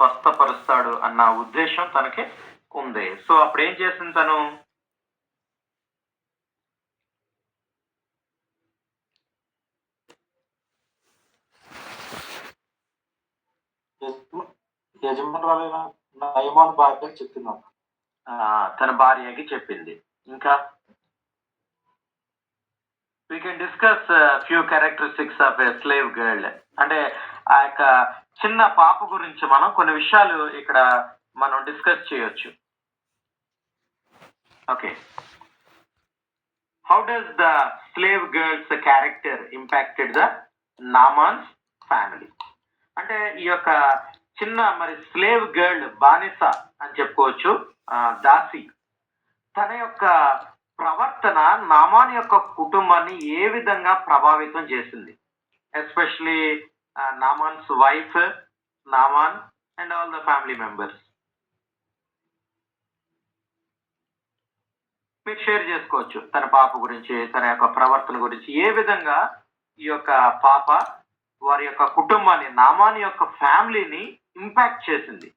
స్వస్థపరుస్తాడు అన్న ఉద్దేశం తనకి ఉంది. సో అప్పుడేం చేసింది తను? యజమానురాలైన నయమాను భార్యకి చెప్పిందమ్మ. తన భార్యకి చెప్పింది. ఇంకా we can discuss few characteristics of a slave girl. అంటే ఆ యొక్క చిన్న పాప గురించి మనం కొన్ని విషయాలు ఇక్కడ మనం డిస్కస్ చేయొచ్చు. Okay, how does the slave girl's character impacted the Naaman's family? అంటే ఈ యొక్క చిన్న మరి స్లేవ్ గర్ల్, బానిస అని చెప్పుకోవచ్చు, దాసి, తన యొక్క ప్రవర్తన నామాన్ యొక్క కుటుంబాన్ని ఏ విధంగా ప్రభావితం చేసింది? Especially Naaman's wife, Naaman and all the family members. మీరు షేర్ చేసుకోవచ్చు తన పాప గురించి, తన యొక్క ప్రవర్తన గురించి, ఏ విధంగా ఈ యొక్క పాప వారి యొక్క కుటుంబాన్ని, నామాన్ యొక్క ఫ్యామిలీని ఇంపాక్ట్ చేసింది,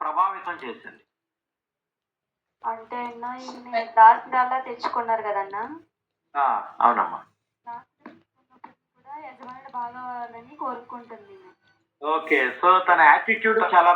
ప్రభావితం చేసింది. అంటే అన్న ఈయన దాసిరాల్లా తెచ్చుకున్నారు కదన్నా. అవునమ్మా. కూడా యజమానుడు బాగా అవ్వాలని కోరుకుంటుంది. ఓకే, సో తన యాటిట్యూడ్ చాలా